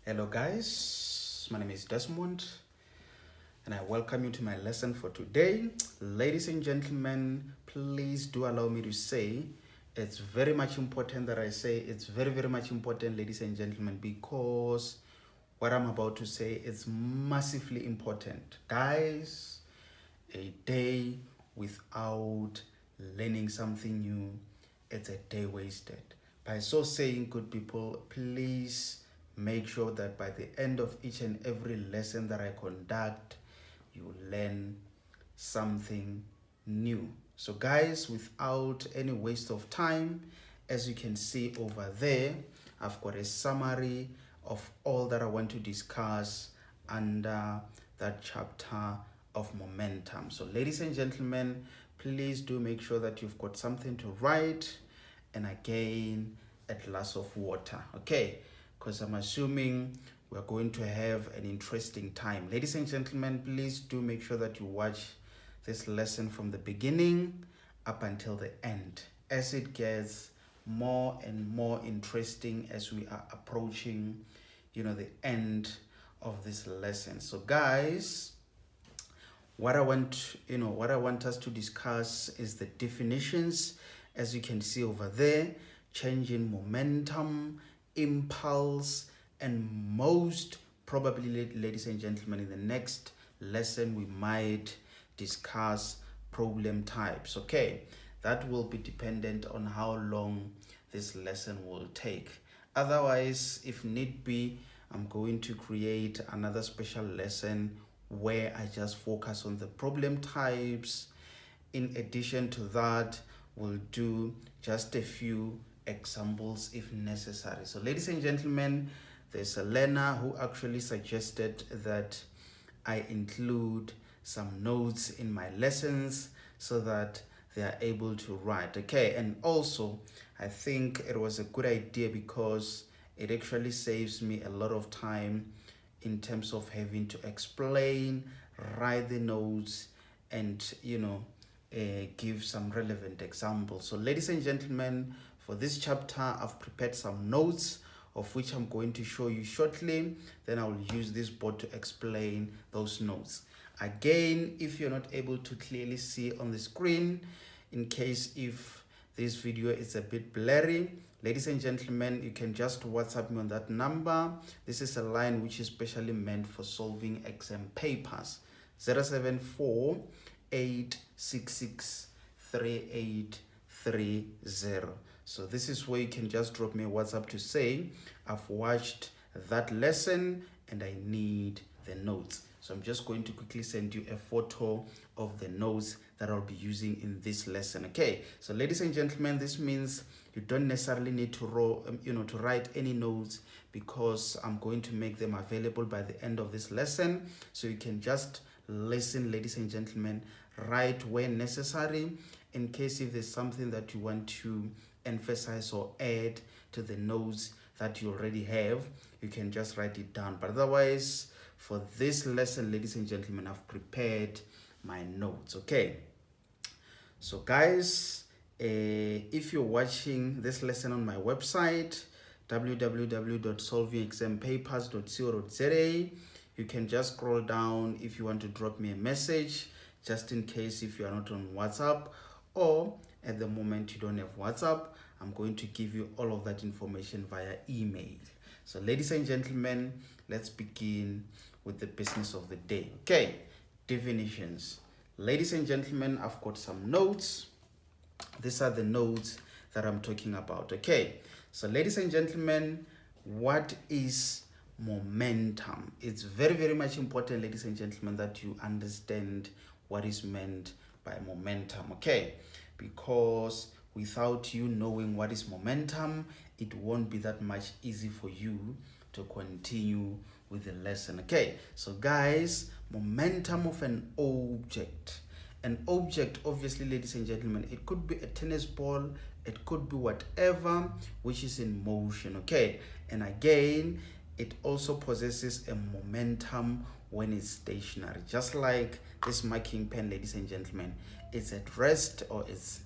Hello guys, my name is Desmond and I welcome you to my lesson for today. Ladies and gentlemen, please do allow me to say it's very much important that I say it's very much important, ladies and gentlemen, because what I'm about to say is massively important. Guys, a day without learning something new, it's a day wasted. By so saying, good people, please make sure that by the end of each and every lesson that I conduct, you learn something new. So guys, without any waste of time, as you can see over there, I've got a summary of all that I want to discuss under that chapter of momentum. So ladies and gentlemen, please do make sure that you've got something to write and again a glass of water, okay? Because I'm assuming we're going to have an interesting time. Ladies and gentlemen, please do make sure that you watch this lesson from the beginning up until the end, as it gets more and more interesting as we are approaching, the end of this lesson. So guys, what I want us to discuss is the definitions, as you can see over there: change in momentum, impulse, and most probably, ladies and gentlemen, in the next lesson we might discuss problem types. Okay, that will be dependent on how long this lesson will take. Otherwise, if need be, I'm going to create another special lesson where I just focus on the problem types. In addition to that, we'll do just a few examples if necessary. So ladies and gentlemen, there's a learner who actually suggested that I include some notes in my lessons so that they are able to write. Okay, and also I think it was a good idea because it actually saves me a lot of time in terms of having to explain, write the notes, and give some relevant examples. So ladies and gentlemen, for this chapter I've prepared some notes of which I'm going to show you shortly. Then I'll use this board to explain those notes. Again, if you're not able to clearly see on the screen, in case if this video is a bit blurry, ladies and gentlemen, you can just WhatsApp me on that number. This is a line which is specially meant for solving exam papers. 074 866 3830. So this is where you can just drop me a WhatsApp to say, I've watched that lesson and I need the notes. So I'm just going to quickly send you a photo of the notes that I'll be using in this lesson. Okay, so ladies and gentlemen, this means you don't necessarily need to to write any notes, because I'm going to make them available by the end of this lesson. So you can just listen, ladies and gentlemen, write when necessary. In case if there's something that you want to emphasize or add to the notes that you already have, you can just write it down. But otherwise, for this lesson, ladies and gentlemen, I've prepared my notes. Okay, so guys, if you're watching this lesson on my website, www.solvingexampapers.co.za, you can just scroll down if you want to drop me a message, just in case if you are not on WhatsApp, or at the moment you don't have WhatsApp, I'm going to give you all of that information via email. So ladies and gentlemen, let's begin with the business of the day. Okay, definitions. Ladies and gentlemen, I've got some notes. These are the notes that I'm talking about. Okay, so ladies and gentlemen, what is momentum? It's very much important, ladies and gentlemen, that you understand what is meant by momentum. Okay, because without you knowing what is momentum, it won't be that much easy for you to continue with the lesson. Okay, so guys, momentum of an object. An object, obviously, ladies and gentlemen, it could be a tennis ball, it could be whatever which is in motion. Okay, and again, it also possesses a momentum when it's stationary, just like this marking pen, ladies and gentlemen. It's at rest, or it's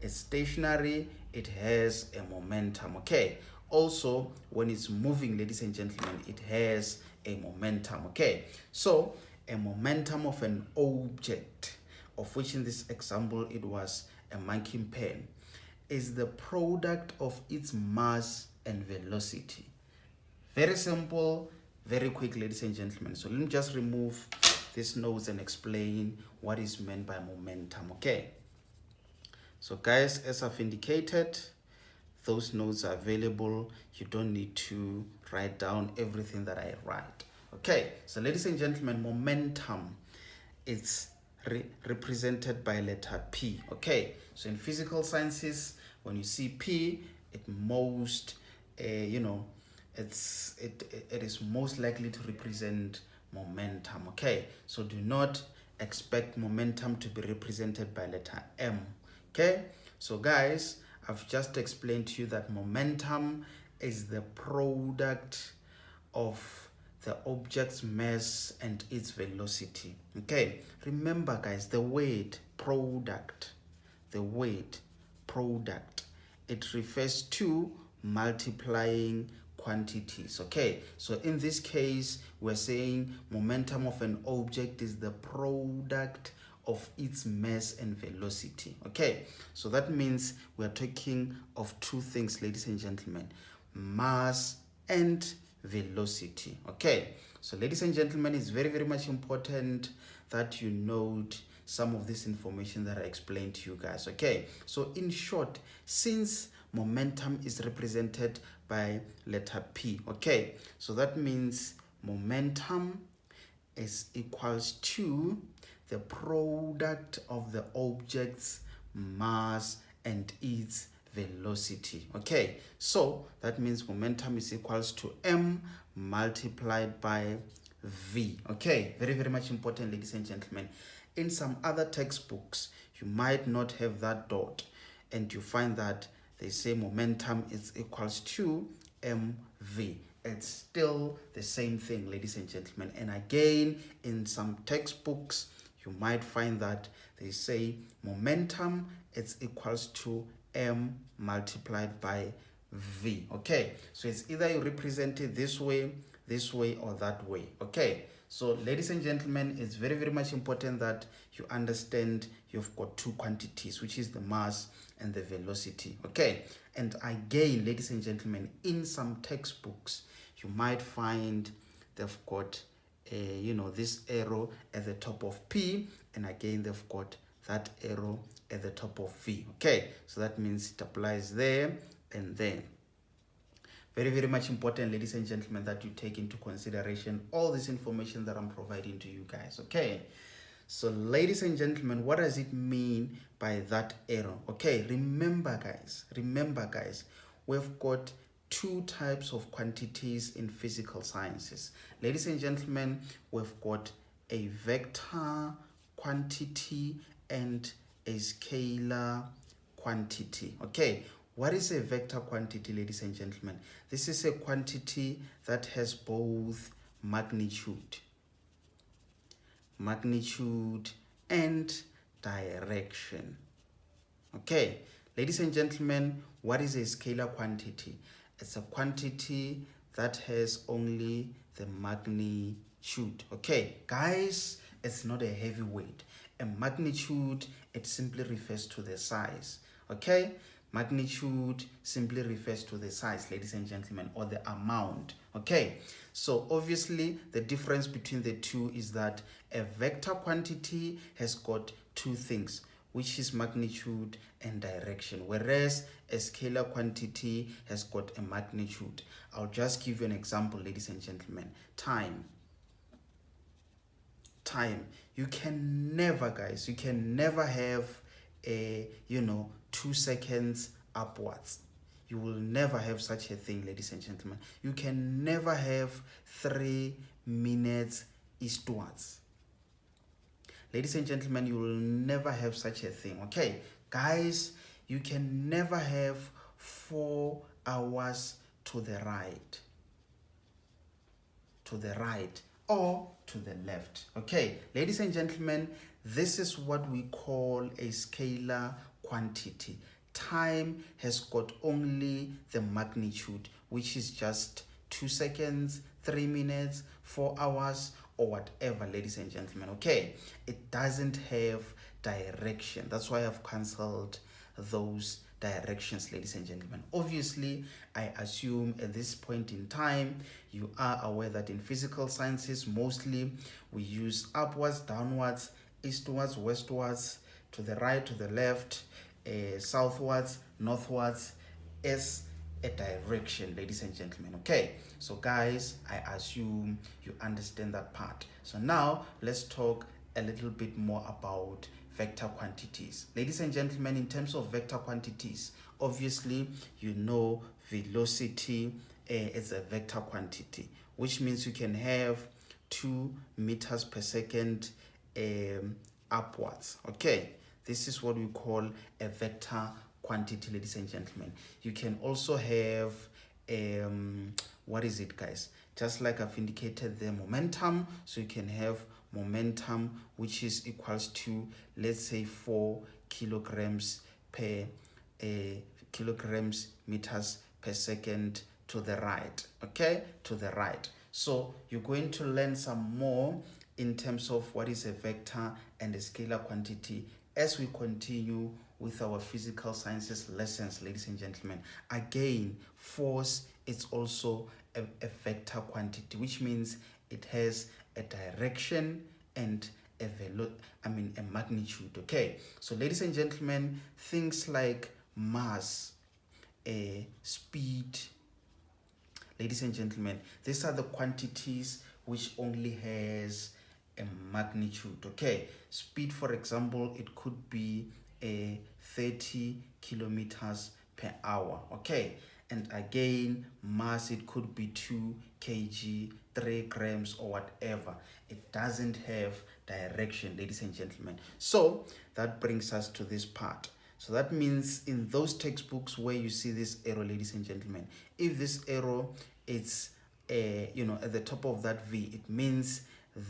stationary. it has a momentum. Okay, also when it's moving, ladies and gentlemen, it has a momentum. Okay, so a momentum of an object, of which in this example it was a monkey pen, is the product of its mass and velocity. Very simple, very quick, ladies and gentlemen. So let me just remove these notes and explain what is meant by momentum. Okay, so guys, as I've indicated, those notes are available. You don't need to write down everything that I write. Okay, so ladies and gentlemen, momentum is represented by letter P. Okay, so in physical sciences, when you see P, it most it is most likely to represent momentum. Okay, so do not expect momentum to be represented by letter M. Okay, so guys, I've just explained to you that momentum is the product of the object's mass and its velocity. Okay, remember guys, the word product, it refers to multiplying quantities. Okay, so in this case, we're saying momentum of an object is the product of its mass and velocity. Okay, so that means we're talking of two things, ladies and gentlemen: mass and velocity. Okay, so ladies and gentlemen, it's very, very much important that you note some of this information that I explained to you guys. Okay, so in short, since momentum is represented by letter P, okay, so that means momentum is equals to the product of the object's mass and its velocity. Okay, so that means momentum is equals to M multiplied by V. Okay, very, very much important, ladies and gentlemen. In some other textbooks, you might not have that dot, and you find that they say momentum is equals to mv. It's still the same thing, ladies and gentlemen. And again, in some textbooks, you might find that they say momentum is equals to m multiplied by v. Okay, so it's either you represent it this way, or that way. Okay, so ladies and gentlemen, it's very, very much important that you understand you've got two quantities, which is the mass and the velocity. Okay, and again, ladies and gentlemen, in some textbooks, you might find they've got this arrow at the top of P, and again they've got that arrow at the top of V. Okay, so that means it applies there and there. Very, very much important, ladies and gentlemen, that you take into consideration all this information that I'm providing to you guys. Okay, so ladies and gentlemen, what does it mean by that arrow? Okay, remember guys, we've got two types of quantities in physical sciences. Ladies and gentlemen, we've got a vector quantity and a scalar quantity. Okay, what is a vector quantity, ladies and gentlemen? This is a quantity that has both magnitude and direction. Okay, ladies and gentlemen, what is a scalar quantity? It's a quantity that has only the magnitude. Okay, guys, it's not a heavy weight. A magnitude, it simply refers to the size. Okay, magnitude simply refers to the size, ladies and gentlemen, or the amount. Okay, so obviously the difference between the two is that a vector quantity has got two things, which is magnitude and direction, whereas a scalar quantity has got a magnitude. I'll just give you an example, ladies and gentlemen. Time. You can never, guys, have a 2 seconds upwards. You will never have such a thing, ladies and gentlemen. You can never have 3 minutes eastwards. Ladies and gentlemen, you will never have such a thing. Okay, guys, you can never have 4 hours to the right or to the left. Okay, ladies and gentlemen, this is what we call a scalar quantity. time has got only the magnitude, which is just 2 seconds, 3 minutes, 4 hours, or whatever, ladies and gentlemen. Okay, it doesn't have direction. That's why I've cancelled those directions, ladies and gentlemen. Obviously, I assume at this point in time you are aware that in physical sciences mostly we use upwards, downwards, eastwards, westwards, to the right, to the left, southwards, northwards, as a direction, ladies and gentlemen. Okay, so guys, I assume you understand that part. So now let's talk a little bit more about vector quantities. Ladies and gentlemen, in terms of vector quantities, obviously you know velocity is a vector quantity, which means you can have 2 meters per second upwards. Okay, this is what we call a vector quantity, ladies and gentlemen. You can also have what is it, guys? Just like I've indicated the momentum, so you can have momentum which is equals to, let's say, 4 kilograms per kilograms meters per second to the right. Okay, to the right. So you're going to learn some more in terms of what is a vector and a scalar quantity as we continue with our physical sciences lessons, ladies and gentlemen. Again, force is also a vector quantity, which means it has a direction and a magnitude. Okay, so ladies and gentlemen, things like mass, speed, ladies and gentlemen, these are the quantities which only has a magnitude. Okay, speed, for example, it could be 30 kilometers per hour. Okay, and again, mass, it could be 2 kg, 3 grams, or whatever. It doesn't have direction, ladies and gentlemen. So that brings us to this part. So that means in those textbooks where you see this arrow, ladies and gentlemen, if this arrow is at the top of that V, it means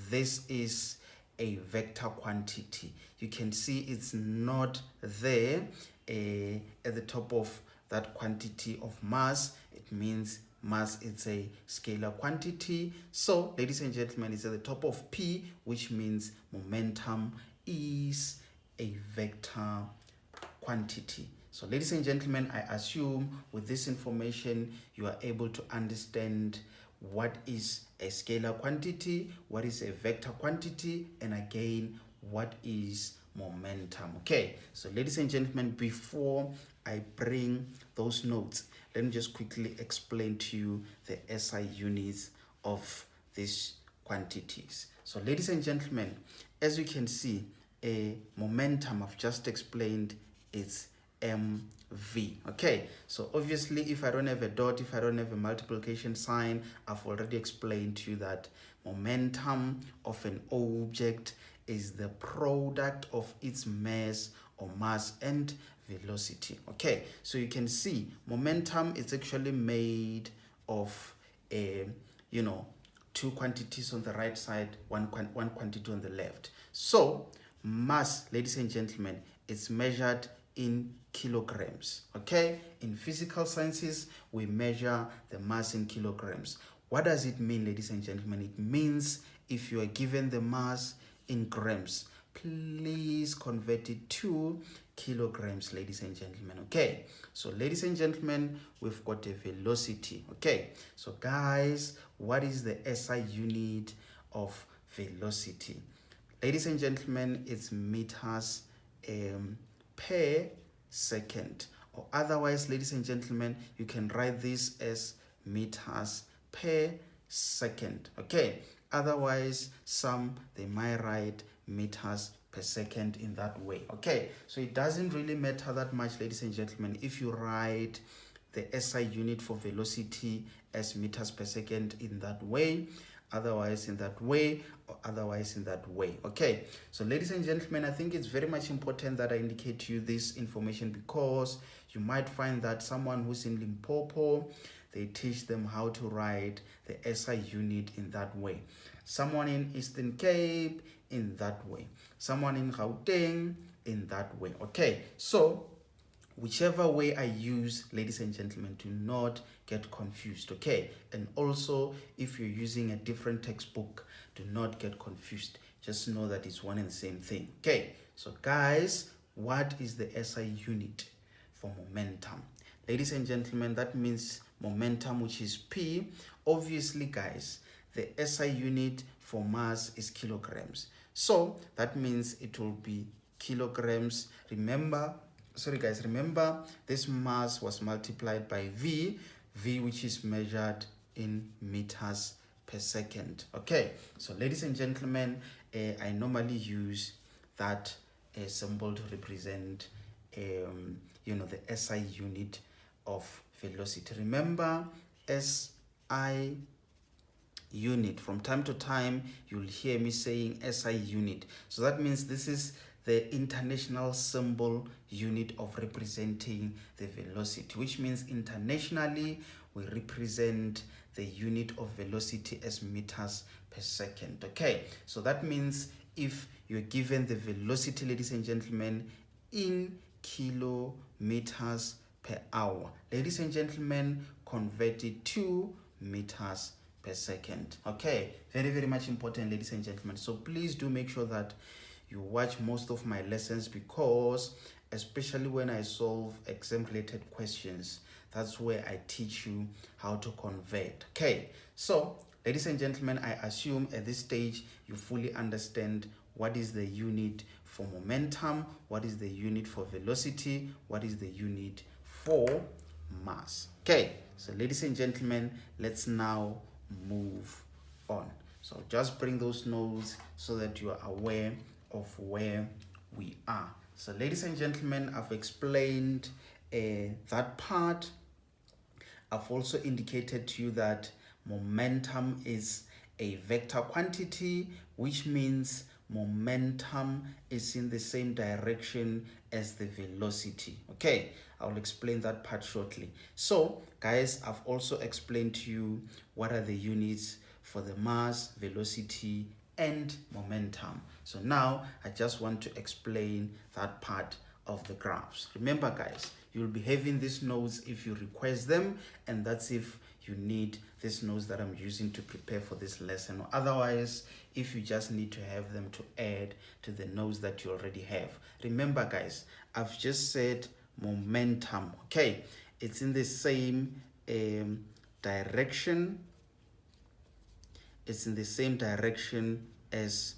this is a vector quantity. You can see it's not there at the top of that quantity of mass. It means mass is a scalar quantity. So ladies and gentlemen, it's at the top of P, which means momentum is a vector quantity. So ladies and gentlemen, I assume with this information you are able to understand what is a scalar quantity, what is a vector quantity, and again, what is momentum. Okay, so ladies and gentlemen, before I bring those notes, let me just quickly explain to you the SI units of these quantities. So ladies and gentlemen, as you can see, a momentum I've just explained is mv. Okay, so obviously if I don't have a dot, if I don't have a multiplication sign, I've already explained to you that momentum of an object is the product of its mass or mass and velocity. Okay, so you can see momentum is actually made of two quantities on the right side, one quantity on the left. So mass, ladies and gentlemen, is measured in kilograms. Okay, in physical sciences we measure the mass in kilograms. What does it mean, ladies and gentlemen? It means if you are given the mass in grams, please convert it to kilograms, ladies and gentlemen. Okay, so ladies and gentlemen, we've got a velocity. Okay, so guys, what is the SI unit of velocity? Ladies and gentlemen, it's meters per second, or otherwise, ladies and gentlemen, you can write this as meters per second. Okay, otherwise some they might write meters per second in that way. Okay, so it doesn't really matter that much, ladies and gentlemen, if you write the SI unit for velocity as meters per second in that way, otherwise in that way, or otherwise in that way. Okay, so ladies and gentlemen, I think it's very much important that I indicate to you this information, because you might find that someone who's in Limpopo, they teach them how to write the SI unit in that way. Someone in Eastern Cape in that way. Someone in Gauteng in that way. Okay, so whichever way I use, ladies and gentlemen, do not get confused, okay? And also, if you're using a different textbook, do not get confused. Just know that it's one and the same thing, okay? So guys, what is the SI unit for momentum? Ladies and gentlemen, that means momentum, which is P. Obviously, guys, the SI unit for mass is kilograms. So that means it will be kilograms. Remember this mass was multiplied by V, which is measured in meters per second. Okay, so ladies and gentlemen, I normally use that symbol to represent the SI unit of velocity. Remember, SI unit, from time to time you'll hear me saying SI unit. So that means this is the international symbol unit of representing the velocity, which means internationally we represent the unit of velocity as meters per second. Okay, so that means if you're given the velocity, ladies and gentlemen, in kilometers per hour, ladies and gentlemen, convert it to meters per second. Okay, very, very much important, ladies and gentlemen. So please do make sure that you watch most of my lessons, because especially when I solve exam related questions, that's where I teach you how to convert. Okay, so ladies and gentlemen, I assume at this stage you fully understand what is the unit for momentum, what is the unit for velocity, what is the unit for mass. Okay, so ladies and gentlemen, let's now move on. So just bring those notes so that you are aware of where we are. So ladies and gentlemen, I've explained that part. I've also indicated to you that momentum is a vector quantity, which means momentum is in the same direction as the velocity. Okay, I'll explain that part shortly. So guys, I've also explained to you what are the units for the mass, velocity, and momentum. So now I just want to explain that part of the graphs. Remember guys, you'll be having these notes if you request them, and that's if you need these notes that I'm using to prepare for this lesson. Or otherwise, if you just need to have them to add to the notes that you already have. Remember guys, I've just said momentum, okay? It's in the same direction. It's in the same direction as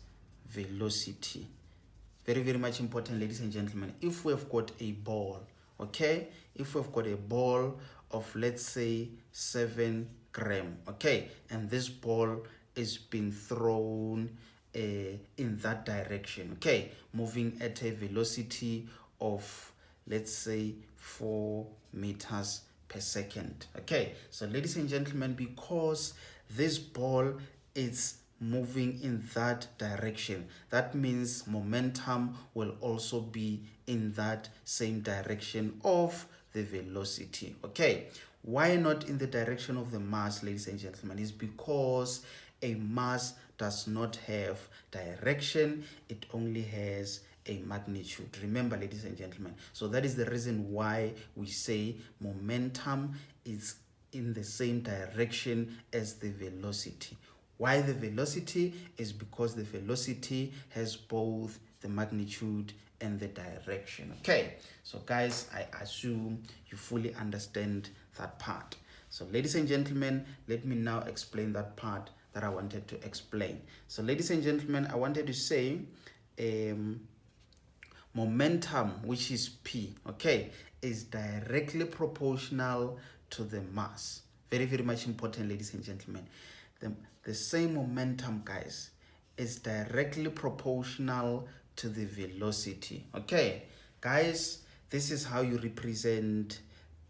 velocity. Very, very much important, ladies and gentlemen. If we've got a ball, okay? If we've got a ball of, let's say, 7 grams, okay? And this ball is being thrown in that direction, okay? Moving at a velocity of, let's say, 4 meters per second, okay? So ladies and gentlemen, because this ball is moving in that direction, that means momentum will also be in that same direction of the velocity. Okay, why not in the direction of the mass, ladies and gentlemen? Is because a mass does not have direction, it only has a magnitude. Remember, ladies and gentlemen, so that is the reason why we say momentum is in the same direction as the velocity. Why the velocity? Is because the velocity has both the magnitude and the direction. Okay, so guys, I assume you fully understand that part. So ladies and gentlemen, let me now explain that part that I wanted to explain. So ladies and gentlemen, I wanted to say momentum, which is P, okay, is directly proportional to the mass. Very, very much important, ladies and gentlemen. The same momentum, guys, is directly proportional to the velocity. Okay, guys, this is how you represent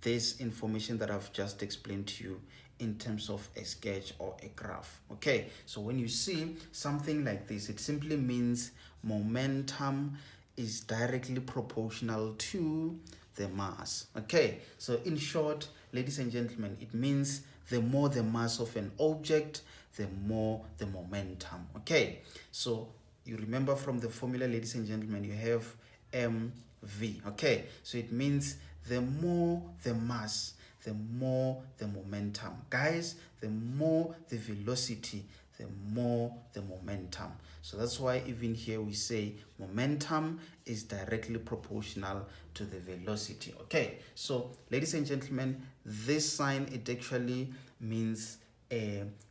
this information that I've just explained to you in terms of a sketch or a graph. Okay, so when you see something like this, it simply means momentum is directly proportional to the mass. Okay, so in short, ladies and gentlemen, it means the more the mass of an object, the more the momentum. Okay, so you remember from the formula, ladies and gentlemen, you have mv. Okay, so it means the more the mass, the more the momentum. Guys, the more the velocity, the more the momentum. So that's why even here we say momentum is directly proportional to the velocity. Okay, so ladies and gentlemen, this sign, it actually means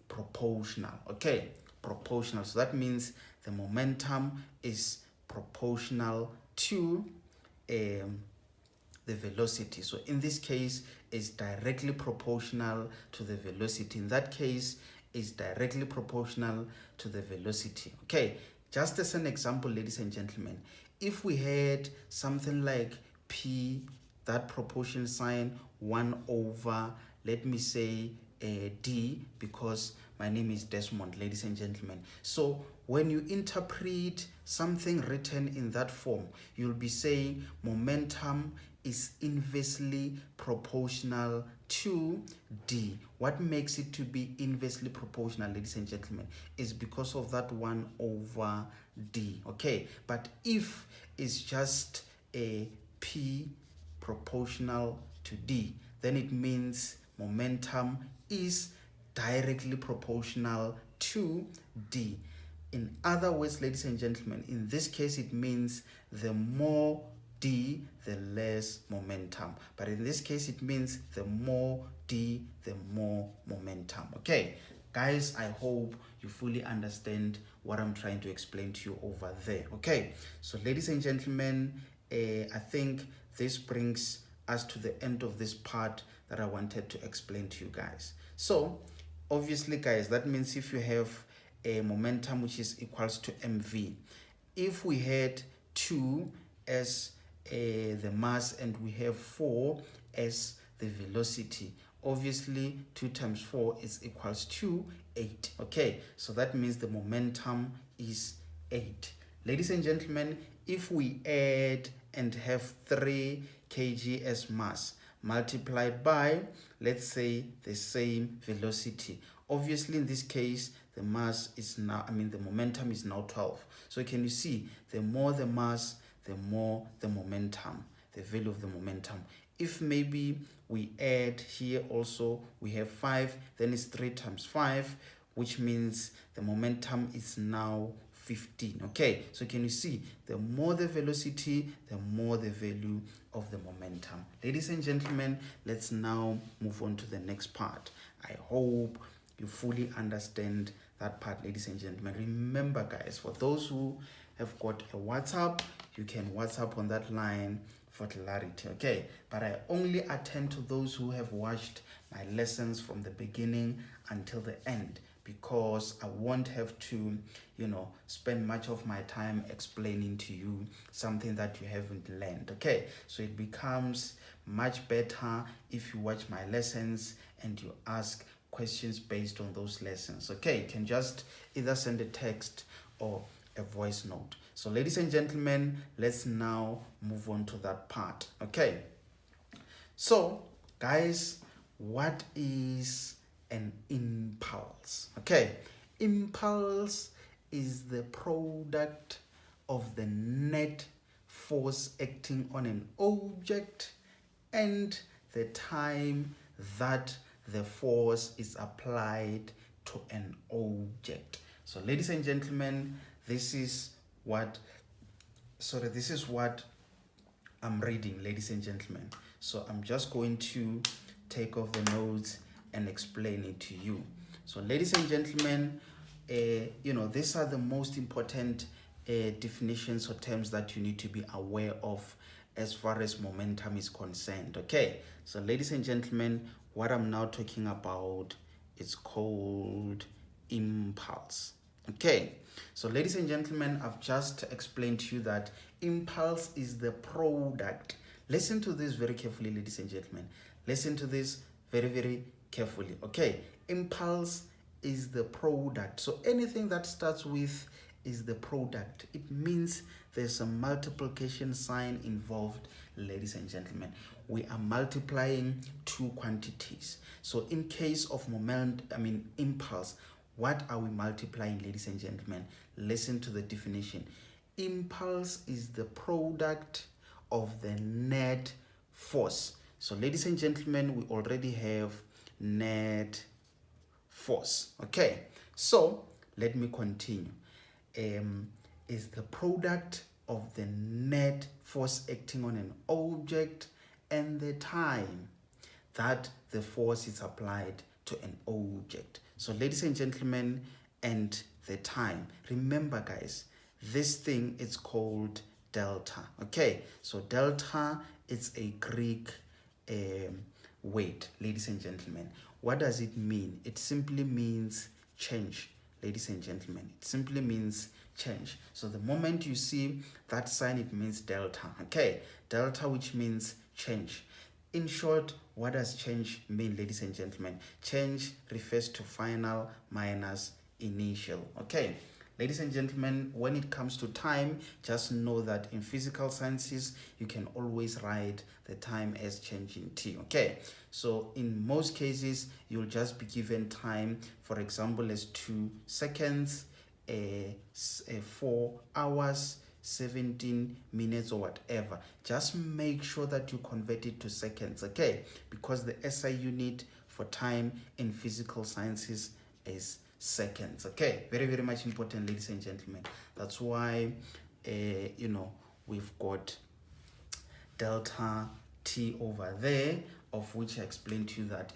proportional. Okay, proportional. So that means the momentum is proportional to the velocity. So in this case, is directly proportional to the velocity. In that case, is directly proportional to the velocity. Okay, just as an example, ladies and gentlemen, if we had something like P, that proportion sign 1 over, let me say, D, because my name is Desmond, ladies and gentlemen. So when you interpret something written in that form, you'll be saying momentum is inversely proportional to D. What makes it to be inversely proportional, ladies and gentlemen, is because of that 1 over D. Okay, but if it's just a P proportional to D, then it means momentum is directly proportional to D. In other words, ladies and gentlemen, in this case, it means the more D, the less momentum. But in this case, it means the more D, the more momentum. Okay, guys, I hope you fully understand what I'm trying to explain to you over there. Okay, so ladies and gentlemen, I think this brings us to the end of this part that I wanted to explain to you guys. So obviously, guys, that means if you have a momentum which is equals to mv, if we had 2 as the mass and we have 4 as the velocity, obviously 2 times 4 is equals to 8. Okay, so that means the momentum is 8. Ladies and gentlemen, if we add and have 3 kg as mass multiplied by, let's say, the same velocity, obviously in this case the mass is now, the momentum is now 12. So can you see, the more the mass, the more the momentum, the value of the momentum. If maybe we add here also, we have 5, then it's 3 times 5, which means the momentum is now 15. Okay, so can you see, the more the velocity, the more the value of the momentum. Ladies and gentlemen, let's now move on to the next part. I hope you fully understand that part, ladies and gentlemen. Remember, guys, for those who have got a WhatsApp, you can WhatsApp on that line for clarity. Okay, but I only attend to those who have watched my lessons from the beginning until the end, because I won't have to, spend much of my time explaining to you something that you haven't learned. Okay, so it becomes much better if you watch my lessons and you ask questions based on those lessons. Okay, you can just either send a text or a voice note. So ladies and gentlemen, let's now move on to that part. Okay, so guys, what is an impulse? Okay, impulse is the product of the net force acting on an object and the time that the force is applied to an object. So ladies and gentlemen, this is what I'm reading, ladies and gentlemen. So I'm just going to take off the notes and explain it to you. So ladies and gentlemen, these are the most important definitions or terms that you need to be aware of as far as momentum is concerned. Okay, so ladies and gentlemen, what I'm now talking about is called impulse. Okay, so ladies and gentlemen, I've just explained to you that impulse is the product. Listen to this very carefully, ladies and gentlemen. Listen to this very, very carefully. Okay, impulse is the product. So anything that starts with is the product. It means there's a multiplication sign involved, ladies and gentlemen. We are multiplying 2 quantities. So in case of impulse, what are we multiplying, ladies and gentlemen? Listen to the definition. Impulse is the product of the net force. So ladies and gentlemen, we already have net force. Okay, so let me continue. Is the product of the net force acting on an object and the time that the force is applied to an object. So ladies and gentlemen, and the time. Remember guys, this thing is called delta. Okay, so delta is a Greek word, ladies and gentlemen. What does it mean? It simply means change, ladies and gentlemen. It simply means change. So the moment you see that sign, it means delta. Okay, delta, which means change. In short, what does change mean, ladies and gentlemen? Change refers to final minus initial. Okay, ladies and gentlemen, when it comes to time, just know that in physical sciences, you can always write the time as change in t. Okay, so in most cases, you'll just be given time, for example, as 2 seconds, 4 hours, 17 minutes or whatever. Just make sure that you convert it to seconds, okay? Because the SI unit for time in physical sciences is seconds, okay? Very, very much important, ladies and gentlemen. That's why, we've got delta T over there, of which I explained to you that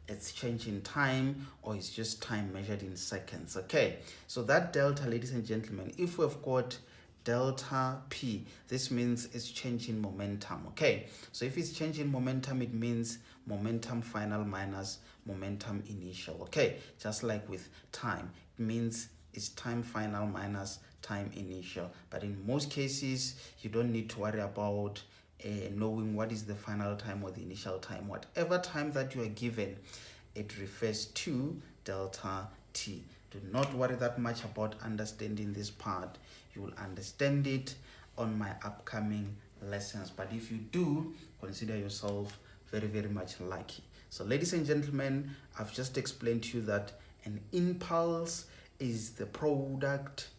it's change in time, or it's just time measured in seconds. Okay, so that delta, ladies and gentlemen, if we've got delta P, this means it's change in momentum. Okay, so if it's change in momentum, it means momentum final minus momentum initial. Okay, just like with time, it means it's time final minus time initial. But in most cases, you don't need to worry about knowing what is the final time or the initial time. Whatever time that you are given, it refers to delta T. Do not worry that much about understanding this part. You will understand it on my upcoming lessons. But if you do, consider yourself very, very much lucky. So ladies and gentlemen, I've just explained to you that an impulse is the product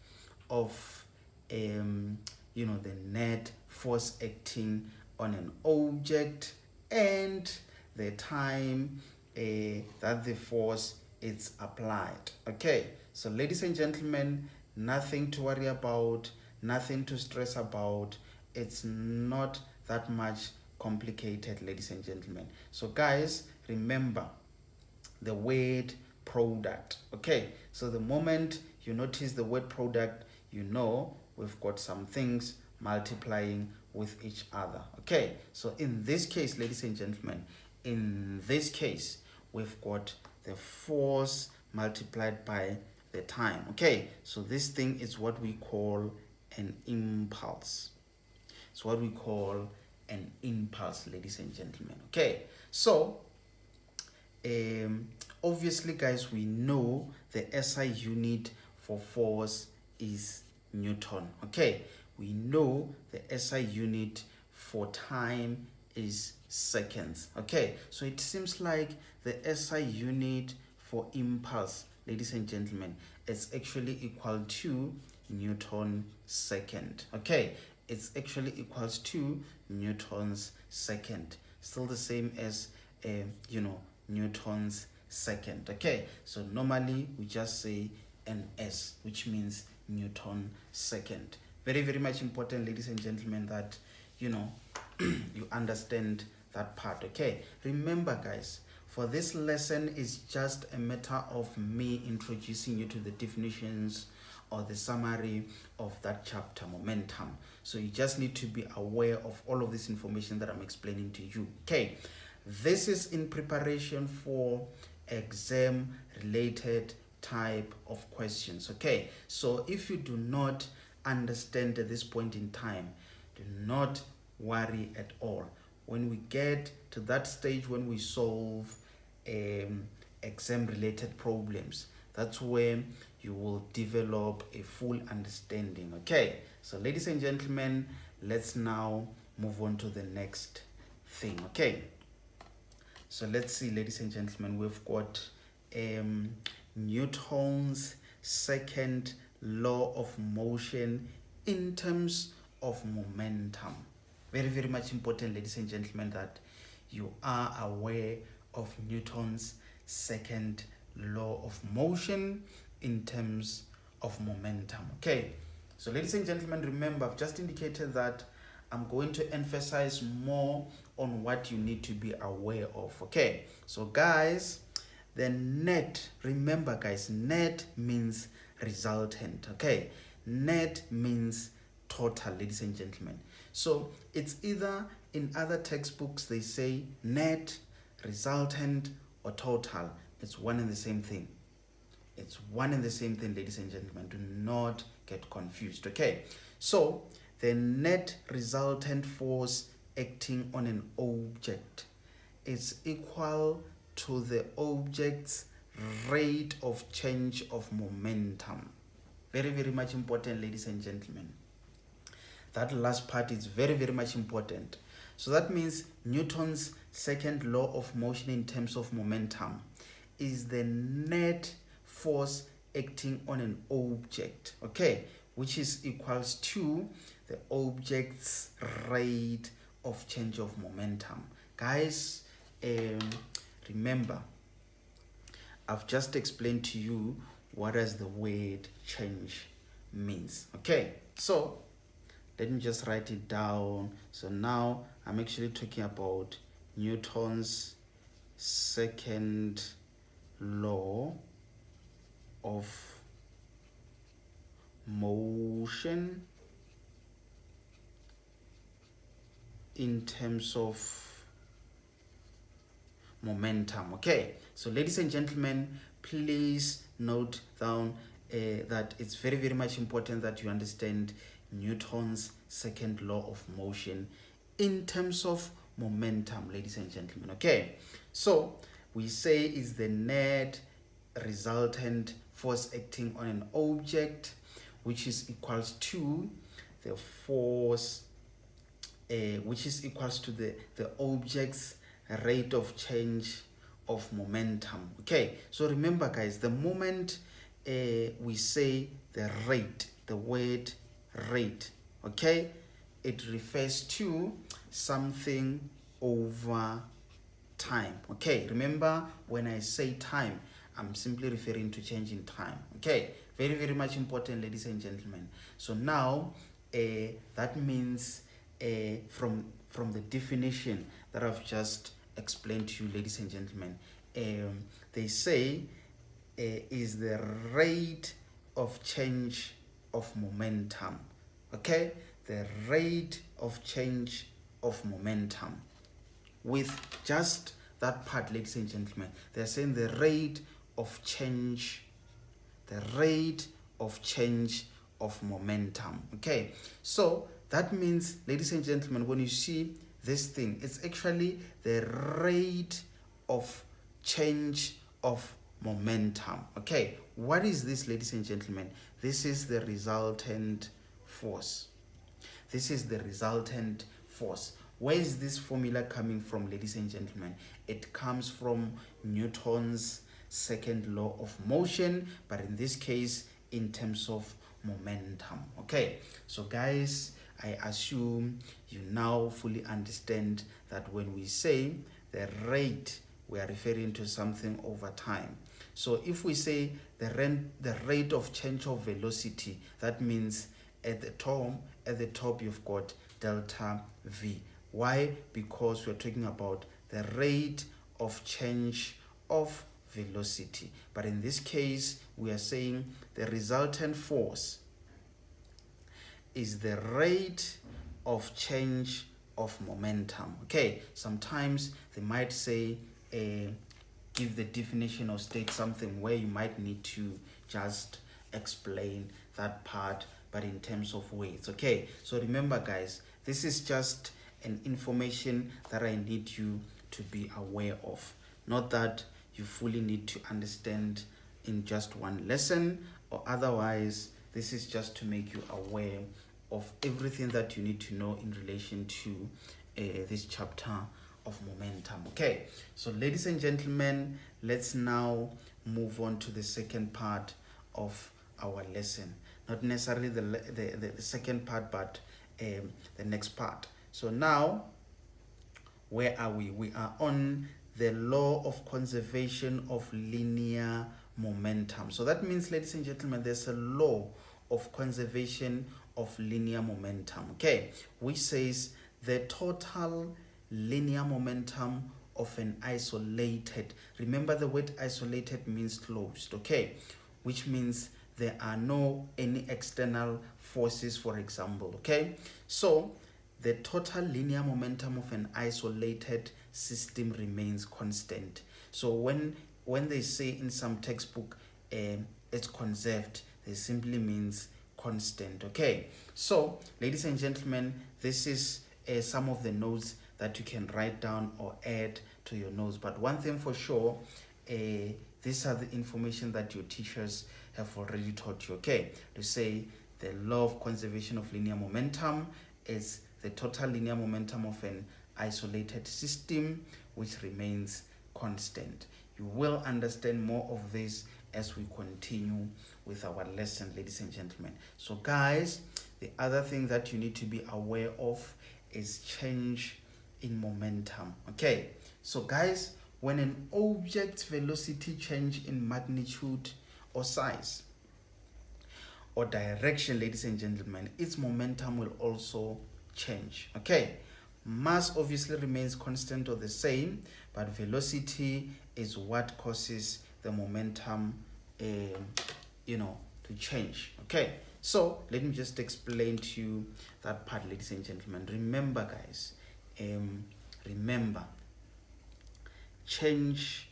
of the net force acting on an object and the time that the force is applied. Okay, so ladies and gentlemen, nothing to worry about, nothing to stress about. It's not that much complicated, ladies and gentlemen. So guys, remember the word product. Okay, so the moment you notice the word product, you know we've got some things multiplying with each other. Okay, so in this case, ladies and gentlemen, in this case, we've got the force multiplied by the time. Okay, so this thing is what we call an impulse. It's what we call an impulse, ladies and gentlemen. Okay, so obviously guys, we know the SI unit for force is Newton. Okay, we know the SI unit for time is seconds. Okay, so it seems like the SI unit for impulse, ladies and gentlemen, is actually equal to Newton second. Okay, it's actually equals to Newton's second. Still the same as Newton's second. Okay, so normally we just say NS, which means Newton second. Very, very much important, ladies and gentlemen, that you understand that part. Okay, remember guys, for this lesson is just a matter of me introducing you to the definitions or the summary of that chapter, momentum. So you just need to be aware of all of this information that I'm explaining to you. Okay, this is in preparation for exam related type of questions. Okay, so if you do not understand at this point in time, do not worry at all. When we get to that stage, when we solve exam related problems, that's when you will develop a full understanding. Okay, so ladies and gentlemen, let's now move on to the next thing. Okay, so let's see, ladies and gentlemen, we've got Newton's second law of motion in terms of momentum. Very, very much important, ladies and gentlemen, that you are aware of Newton's second law of motion in terms of momentum. Okay, so ladies and gentlemen, remember, I've just indicated that I'm going to emphasize more on what you need to be aware of. Okay, so guys, the net, remember guys, net means resultant. Okay, net means total, ladies and gentlemen. So it's either, in other textbooks they say net, resultant, or total. It's one and the same thing. It's one and the same thing, ladies and gentlemen. Do not get confused. Okay, so the net resultant force acting on an object is equal to the object's rate of change of momentum. Very, very much important, ladies and gentlemen. That last part is very, very much important. So that means Newton's second law of motion in terms of momentum is the net force acting on an object, okay, which is equals to the object's rate of change of momentum. Guys, remember, I've just explained to you what does the word change means. Okay, so let me just write it down. So now I'm actually talking about Newton's second law of motion in terms of momentum. Okay, so ladies and gentlemen, please note down that it's very, very much important that you understand Newton's second law of motion in terms of momentum, ladies and gentlemen. Okay, so we say is the net resultant force acting on an object, which is equals to the force which is equals to the object's rate of change of momentum. Okay, so remember guys, the moment we say the rate, the word rate, okay, it refers to something over time. Okay, remember when I say time, I'm simply referring to change in time. Okay, very, very much important, ladies and gentlemen. So now that means from the definition that I've just explained to you, ladies and gentlemen, they say is the rate of change of momentum. Okay, the rate of change of momentum. With just that part, ladies and gentlemen, they're saying the rate of change, of momentum. Okay, so that means, ladies and gentlemen, when you see this thing, it's actually the rate of change of momentum. Okay, what is this, ladies and gentlemen? This is the resultant force. This is the resultant force. Where is this formula coming from, ladies and gentlemen? It comes from Newton's second law of motion, but in this case, in terms of momentum. Okay, so guys, I assume you now fully understand that when we say the rate, we are referring to something over time. So if we say the rate of change of velocity, that means at the top you've got delta V. Why? Because we're talking about the rate of change of velocity. But in this case, we are saying the resultant force is the rate of change of momentum. Okay, sometimes they might say give the definition or state something where you might need to just explain that part, but in terms of weights. Okay, so remember guys, this is just an information that I need you to be aware of, not that you fully need to understand in just one lesson, or otherwise this is just to make you aware of everything that you need to know in relation to this chapter of momentum. Okay, so ladies and gentlemen, let's now move on to the second part of our lesson. Not necessarily the second part, but the next part. So now, where are we? We are on the law of conservation of linear momentum. So that means, ladies and gentlemen, there's a law of conservation of linear momentum, okay, which says the total linear momentum of an isolated, remember the word isolated means closed, okay, which means there are no any external forces, for example, okay. So the total linear momentum of an isolated system remains constant. So when they say in some textbook it's conserved, it simply means constant, okay. So ladies and gentlemen, this is some of the notes that you can write down or add to your notes. But one thing for sure, these are the information that your teachers have already taught you, okay, to say the law of conservation of linear momentum is the total linear momentum of an isolated system which remains constant. You will understand more of this as we continue with our lesson, ladies and gentlemen. So guys, the other thing that you need to be aware of is change in momentum, okay. So guys, when an object's velocity change in magnitude or size or direction, ladies and gentlemen, its momentum will also change, okay. Mass obviously remains constant or the same, but velocity is what causes the momentum to change, okay. So let me just explain to you that part, ladies and gentlemen. Remember guys, remember, change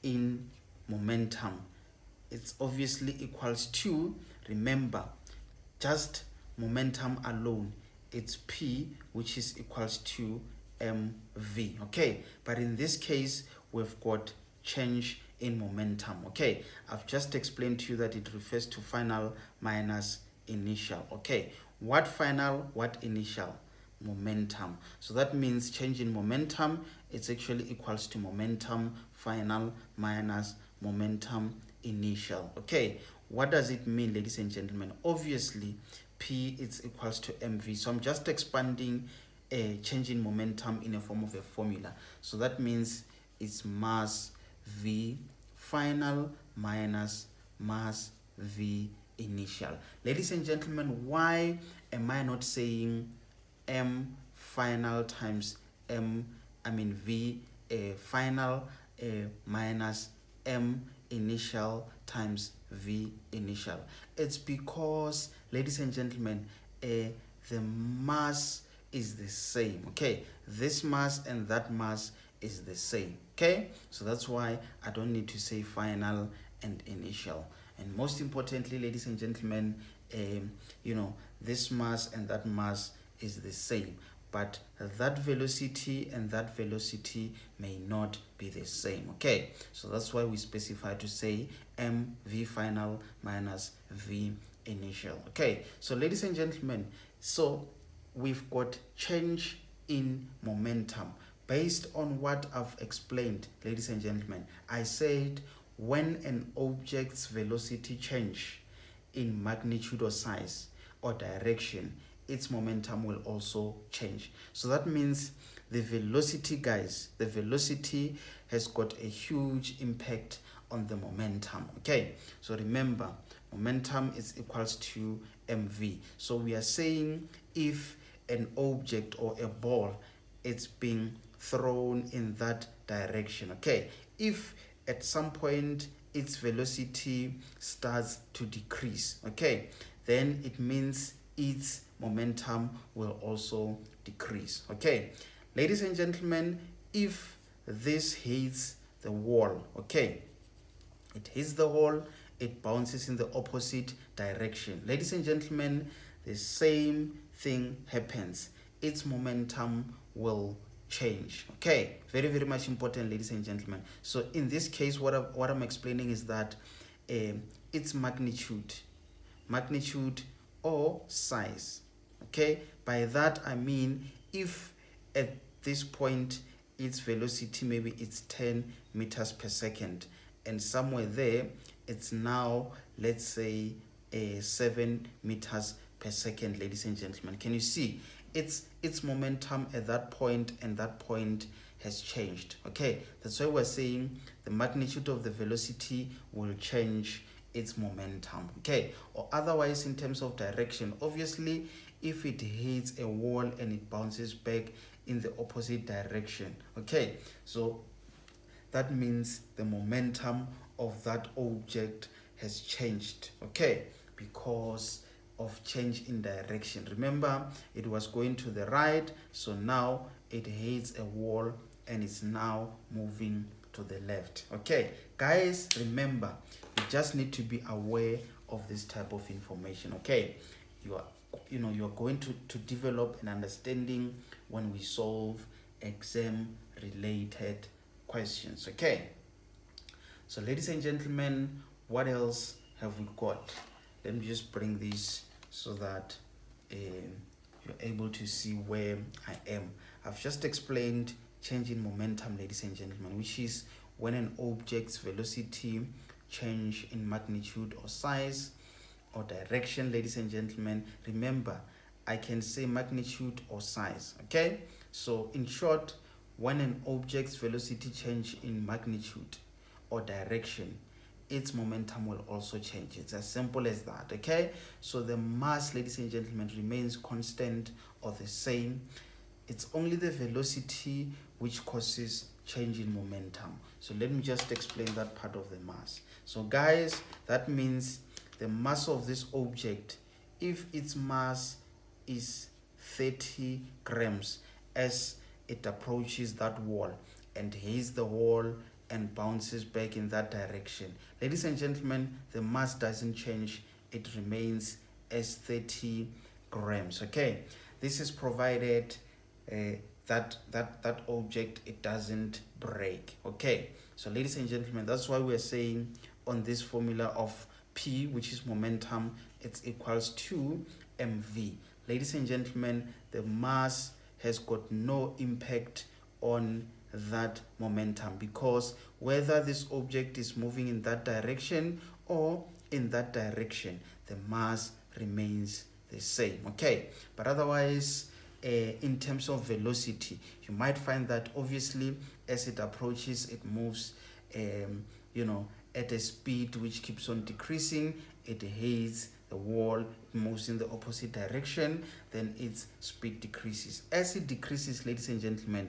in momentum, it's obviously equals to, remember, just momentum alone, it's P, which is equals to mv, okay. But in this case, we've got change in momentum, okay. I've just explained to you that it refers to final minus initial, okay. What final, what initial? Momentum. So that means change in momentum, it's actually equals to momentum final minus momentum initial, okay. What does it mean, ladies and gentlemen? Obviously P is equals to mv, so I'm just expanding a change in momentum in a form of a formula. So that means it's mass v final minus mass v initial. Ladies and gentlemen, why am I not saying m final times v final minus m initial times v initial? It's because, ladies and gentlemen, the mass is the same, okay. This mass and that mass is the same, okay. So that's why I don't need to say final and initial. And most importantly, ladies and gentlemen, this mass and that mass is the same, but that velocity and that velocity may not be the same, okay. So that's why we specify to say mv final minus v initial, okay. So ladies and gentlemen, so we've got change in momentum based on what I've explained, ladies and gentlemen. I said when an object's velocity change in magnitude or size or direction, its momentum will also change. So that means the velocity, guys, the velocity has got a huge impact on the momentum, okay. So remember, momentum is equals to mv. So we are saying if an object or a ball it's being thrown in that direction, okay, if at some point its velocity starts to decrease, okay, then it means its momentum will also decrease, okay. Ladies and gentlemen, if this hits the wall, okay, it hits the wall, it bounces in the opposite direction. Ladies and gentlemen, the same thing happens. Its momentum will change, okay. Very, very much important, ladies and gentlemen. So in this case, what I'm explaining is that its magnitude or size, okay. By that I mean, if at this point its velocity, maybe it's 10 meters per second, and somewhere there it's now, let's say, 7 meters per second, ladies and gentlemen. Can you see? its momentum at that point, and that point has changed. Okay, that's why we're saying the magnitude of the velocity will change its momentum. Okay, or otherwise in terms of direction, obviously if it hits a wall and it bounces back in the opposite direction, okay, so that means the momentum of that object has changed, okay, because of change in direction. Remember, it was going to the right, so now it hits a wall and it's now moving to the left. Okay, guys, remember, you just need to be aware of this type of information. Okay, you're going to develop an understanding when we solve exam related questions. Okay, so ladies and gentlemen, what else have we got? Let me just bring this so that you're able to see where I am. I've just explained change in momentum, ladies and gentlemen, which is when an object's velocity change in magnitude or size or direction, ladies and gentlemen. Remember, I can say magnitude or size. Okay, so in short, when an object's velocity change in magnitude or direction, its momentum will also change. It's as simple as that. Okay, so the mass, ladies and gentlemen, remains constant or the same. It's only the velocity which causes change in momentum. So let me just explain that part of the mass. So guys, that means the mass of this object, if its mass is 30 grams as it approaches that wall and hits the wall and bounces back in that direction, ladies and gentlemen, the mass doesn't change. It remains as 30 grams. Okay, this is provided that object, it doesn't break. Okay, so ladies and gentlemen, that's why we're saying on this formula of P, which is momentum, it's equals to mv. Ladies and gentlemen, the mass has got no impact on that momentum, because whether this object is moving in that direction or in that direction, the mass remains the same. Okay, but otherwise, in terms of velocity, you might find that obviously as it approaches, it moves at a speed which keeps on decreasing. It hits the wall, it moves in the opposite direction, then its speed decreases. As it decreases, ladies and gentlemen,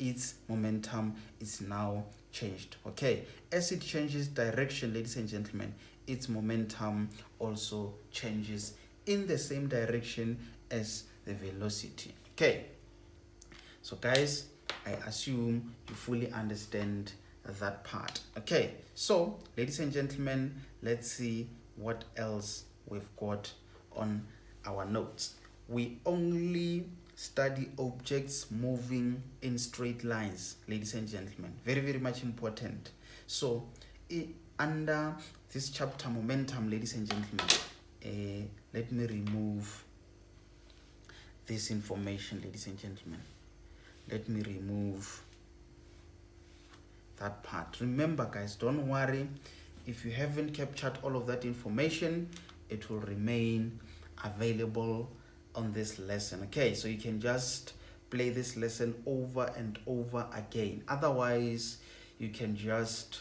its momentum is now changed. Okay, as it changes direction, ladies and gentlemen, its momentum also changes in the same direction as the velocity. Okay, so guys, I assume you fully understand that part. Okay, so ladies and gentlemen, let's see what else we've got on our notes. We only study objects moving in straight lines, ladies and gentlemen. Very, very much important. So under this chapter, momentum, ladies and gentlemen, let me remove this information, ladies and gentlemen. Let me remove that part. Remember, guys, don't worry. If you haven't captured all of that information, it will remain available on this lesson. Okay, so you can just play this lesson over and over again. Otherwise, you can just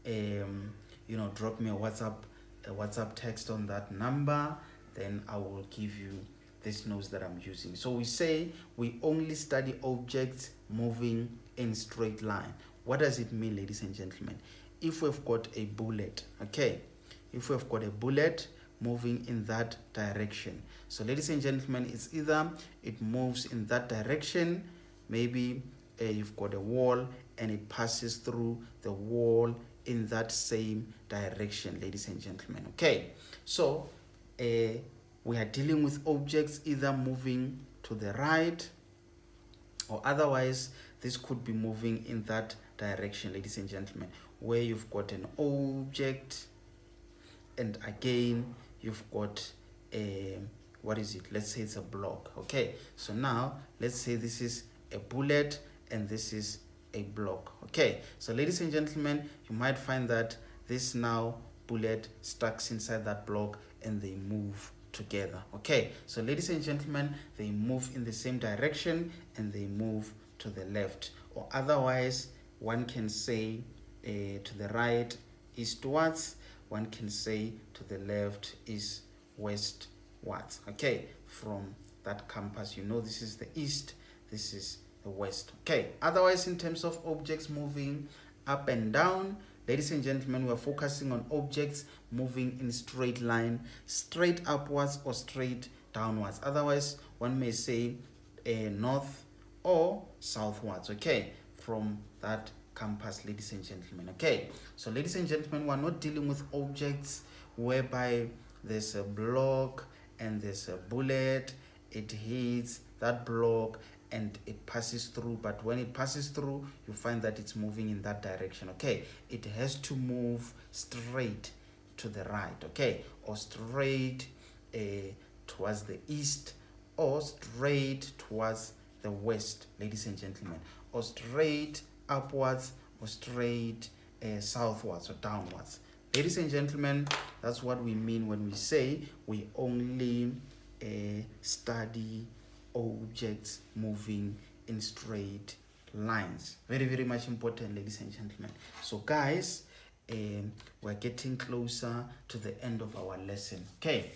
drop me a WhatsApp text on that number, then I will give you these notes that I'm using. So we say we only study objects moving in straight line. What does it mean, ladies and gentlemen? If we've got a bullet, okay, if we've got a bullet moving in that direction, so ladies and gentlemen, it's either it moves in that direction, maybe you've got a wall and it passes through the wall in that same direction, ladies and gentlemen. Okay, so we are dealing with objects either moving to the right, or otherwise this could be moving in that direction, ladies and gentlemen, where you've got an object and again you've got a, what is it? Let's say it's a block. Okay, so now let's say this is a bullet and this is a block. Okay, so ladies and gentlemen, you might find that this now bullet stuck inside that block and they move together. Okay, so ladies and gentlemen, they move in the same direction and they move to the left, or otherwise one can say to the right eastwards, one can say to the left is westwards. Okay, from that compass, you know, this is the east, this is the west. Okay, otherwise in terms of objects moving up and down, ladies and gentlemen, we are focusing on objects moving in straight line, straight upwards or straight downwards. Otherwise one may say north or southwards. Okay, from that compass, ladies and gentlemen. Okay, so ladies and gentlemen, we're not dealing with objects whereby there's a block and there's a bullet, it hits that block and it passes through, but when it passes through you find that it's moving in that direction. Okay, it has to move straight to the right, okay, or straight towards the east, or straight towards the west, ladies and gentlemen, or straight upwards, or straight southwards or downwards. Ladies and gentlemen, that's what we mean when we say we only study objects moving in straight lines. Very, very much important, ladies and gentlemen. So guys, we're getting closer to the end of our lesson. Okay,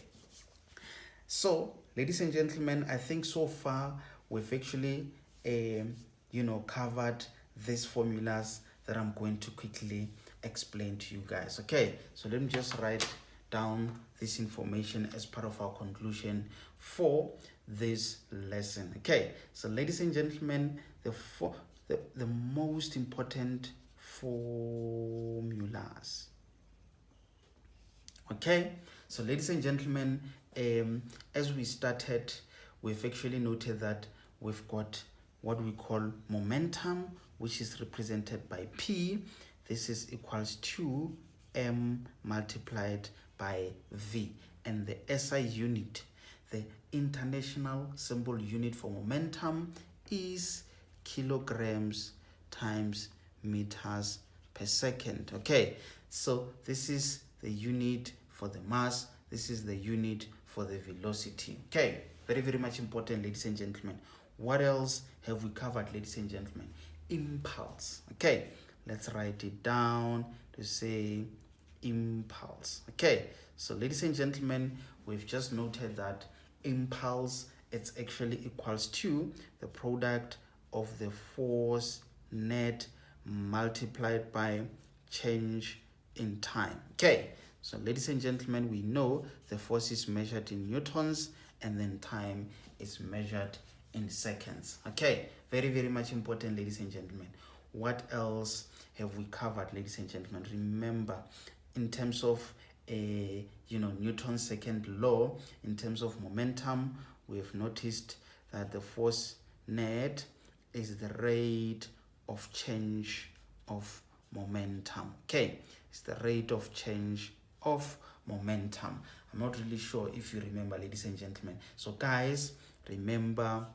so ladies and gentlemen, I think so far we've actually covered these formulas that I'm going to quickly explain to you guys. Okay, so let me just write down this information as part of our conclusion for this lesson. Okay, so ladies and gentlemen, the most important formulas. Okay, so ladies and gentlemen, as we started, we've actually noted that we've got what we call momentum, which is represented by P. This is equals to M multiplied by V, and the SI unit, the international symbol unit for momentum, is kilograms times meters per second. Okay, so this is the unit for the mass, this is the unit for the velocity. Okay, very, very much important, ladies and gentlemen. What else have we covered, ladies and gentlemen? Impulse. Okay, let's write it down to say impulse. Okay, so ladies and gentlemen, we've just noted that impulse, it's actually equals to the product of the force net multiplied by change in time. Okay, so ladies and gentlemen, we know the force is measured in newtons and then time is measured in seconds. Okay, very, very much important, ladies and gentlemen. What else have we covered, ladies and gentlemen? Remember, in terms of Newton's second law, in terms of momentum, we've noticed that the force net is the rate of change of momentum. Okay, it's the rate of change of momentum. I'm not really sure if you remember, ladies and gentlemen. So guys, remember,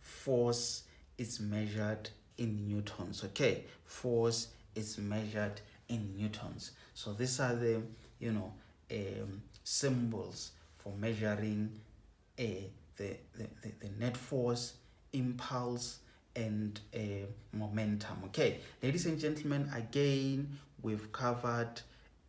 force is measured in newtons. Okay, force is measured in newtons. So these are the symbols for measuring the net force, impulse, and momentum. Okay, ladies and gentlemen, again we've covered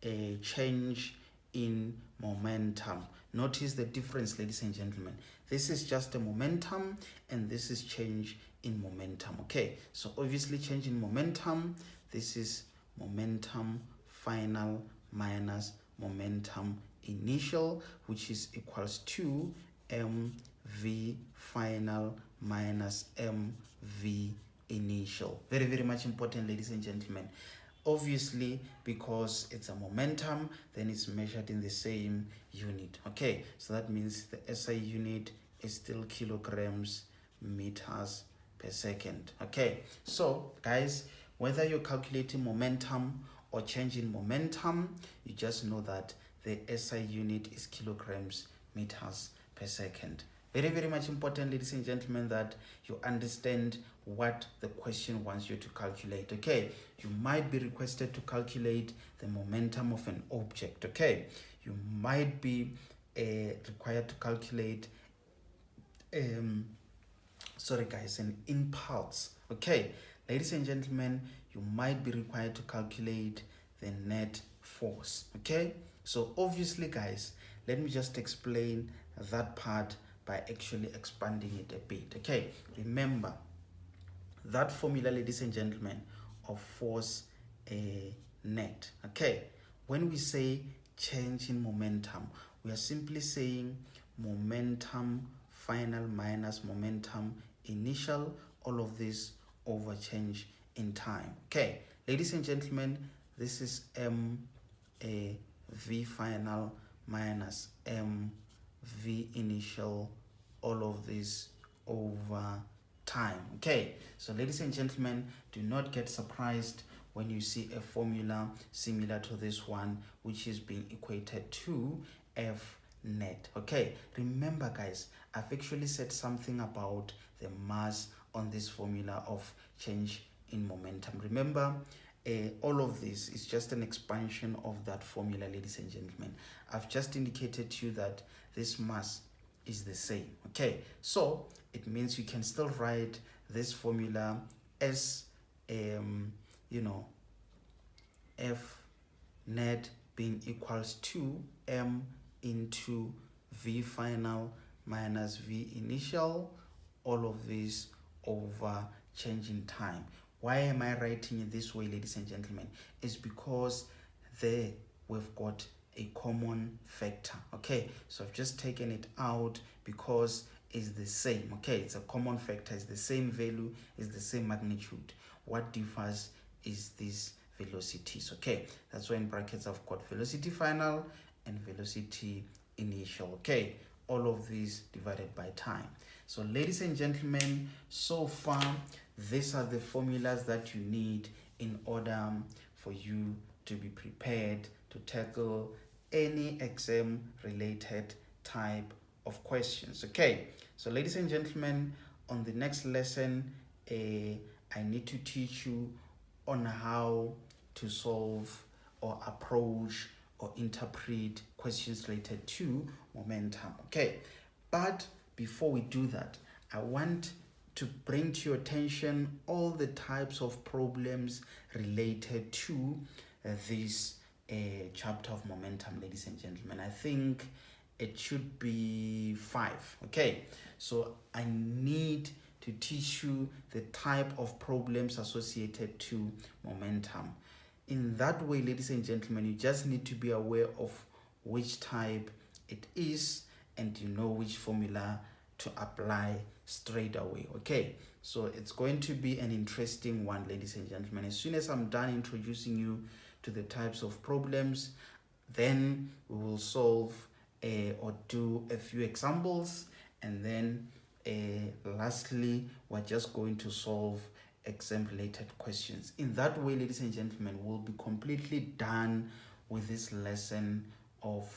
a change in momentum. Notice the difference, ladies and gentlemen. This is just a momentum and this is change in momentum. Okay, so obviously change in momentum, this is momentum final minus momentum initial, which is equals to mv final minus mv initial. Very, very much important, ladies and gentlemen. Obviously, because it's a momentum, then it's measured in the same unit. Okay, so that means the SI unit is still kilograms meters per second. Okay, so guys, whether you're calculating momentum or change in momentum, you just know that the SI unit is kilograms meters per second. Very, very much important, ladies and gentlemen, that you understand what the question wants you to calculate. Okay, you might be requested to calculate the momentum of an object. Okay, you might be required to calculate an impulse. Okay, ladies and gentlemen, you might be required to calculate the net force. Okay, so obviously guys, let me just explain that part by actually expanding it a bit. Okay, remember that formula, ladies and gentlemen, of force net. Okay, when we say change in momentum, we are simply saying momentum final minus momentum initial, all of this over change in time. Okay, ladies and gentlemen, this is v final minus v initial, all of this over time. Okay, so ladies and gentlemen, do not get surprised when you see a formula similar to this one, which is being equated to F net. Okay, remember guys, I've actually said something about the mass on this formula of change in momentum. Remember, all of this is just an expansion of that formula, ladies and gentlemen. I've just indicated to you that this mass is the same. Okay, so it means you can still write this formula as F net being equals to m into v final minus v initial, all of this over change in time. Why am I writing it this way, ladies and gentlemen? It's because there we've got a common factor. Okay, so I've just taken it out because it's the same. Okay, it's a common factor, it's the same value, it's the same magnitude. What differs is these velocities. Okay, that's why in brackets I've got velocity final and velocity initial. Okay, all of these divided by time. So ladies and gentlemen, so far these are the formulas that you need in order for you to be prepared to tackle any exam related type of questions. Okay, so ladies and gentlemen, on the next lesson I need to teach you on how to solve or approach or interpret questions related to momentum. Okay, but before we do that, I want to bring to your attention all the types of problems related to this chapter of momentum, ladies and gentlemen. I think it should be 5. Okay, so I need to teach you the type of problems associated to momentum. In that way, ladies and gentlemen, you just need to be aware of which type it is and you know which formula to apply straight away. Okay, so it's going to be an interesting one, ladies and gentlemen. As soon as I'm done introducing you to the types of problems, then we will solve or do a few examples, and then lastly we're just going to solve exam related questions. In that way, ladies and gentlemen, we'll be completely done with this lesson of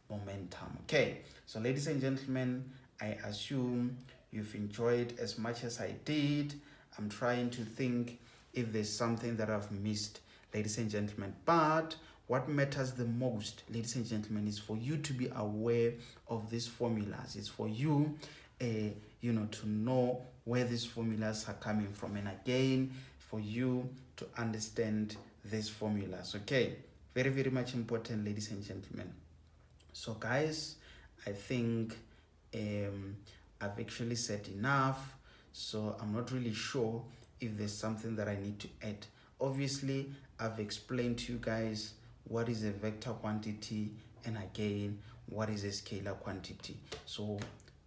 momentum. Okay, so ladies and gentlemen, I assume you've enjoyed as much as I did. I'm trying to think if there's something that I've missed, ladies and gentlemen, but what matters the most, ladies and gentlemen, is for you to be aware of these formulas. It's for you to know where these formulas are coming from, and again for you to understand these formulas. Okay, very, very much important, ladies and gentlemen. So guys, I think I've actually said enough, so I'm not really sure if there's something that I need to add. Obviously, I've explained to you guys what is a vector quantity and again what is a scalar quantity. So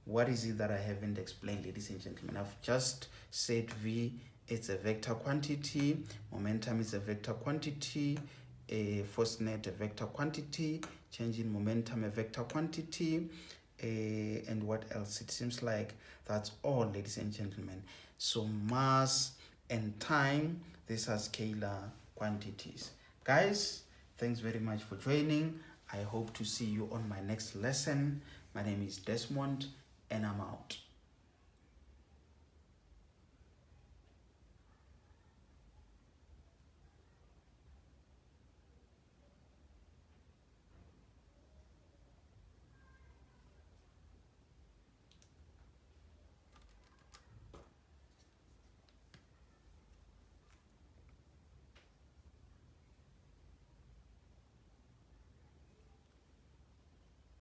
what is it that I haven't explained, ladies and gentlemen? I've just said V, it's a vector quantity, momentum is a vector quantity, force net a vector quantity, change in momentum a vector quantity, and what else? It seems like that's all, ladies and gentlemen. So mass and time, these are scalar quantities. Guys, thanks very much for joining. I hope to see you on my next lesson. My name is Desmond and I'm out.